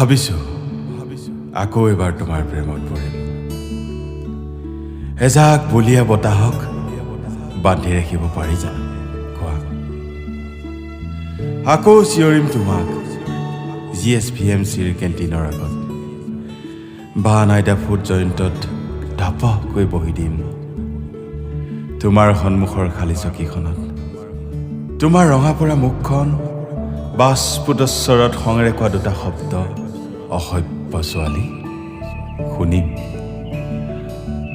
ভাবিছো আকৌ এবাৰ তোমাৰ প্ৰেমত পৰিম। এজাক বলিয়া বতাহক বান্ধি ৰাখিব পাৰি জানো কোৱা? আকৌ চিঞৰিম তোমাক GSVMCৰ কেণ্টিনৰ আগত, বা নাইডা ফুড জয়ন্তত ধাপকৈ বহি দিম তোমাৰ সন্মুখৰ খালী চকীখনত। তোমাৰ ৰঙা পৰা মুখখন, বাষ্পোদস্বৰত খঙেৰে কোৱা দুটা শব্দ, অসভ্য ছোৱালী, শুনিম।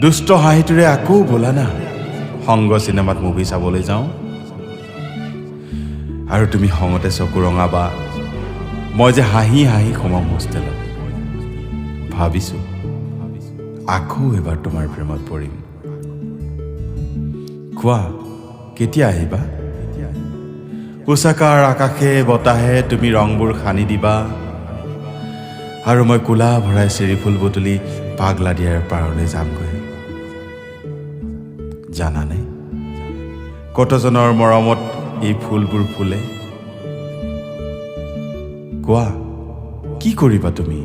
দুষ্ট হাঁহিটোৰে আকৌ বলা না সংগ চিনেমাত মুভি চাবলৈ যাওঁ। আৰু তুমি খঙতে চকু ৰঙাবা, মই যে হাঁহি হাঁহি সোমাম হোষ্টেলত। ভাবিছো আকৌ এবাৰ তোমাৰ প্ৰেমত পৰিম। কোৱা কেতিয়া আহিবা? উচাকাৰ আকাশে বতাহে তুমি ৰংবোৰ সানি দিবা, আৰু মই কোলা ভৰাই চেৰি ফুল বুটলি পাগলা দিয়াৰ পাৰলৈ যামগৈ। জানানে কতজনৰ মৰমত এই ফুলবোৰ ফুলে? কোৱা কি কৰিবা তুমি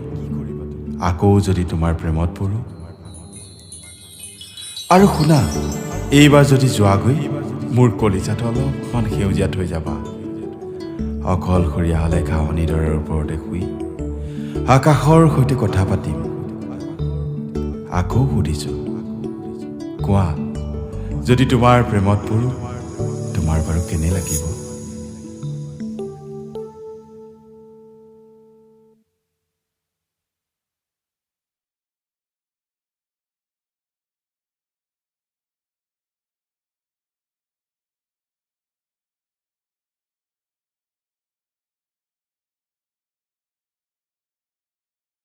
আকৌ যদি তোমাৰ প্ৰেমত পৰো? আৰু শুনা, এইবাৰ যদি যোৱাগৈ মোৰ কলিজাটো অলপমান সেউজীয়াত হৈ যাবা। অকলশৰীয়া হলে ঘাঁহনি দৰৰ ওপৰতে শুই আকাশৰ সৈতে কথা পাতিম। আকৌ সুধিছো, কোৱা যদি তোমাৰ প্ৰেমত পৰো তোমাৰ বাৰু কেনে লাগিব?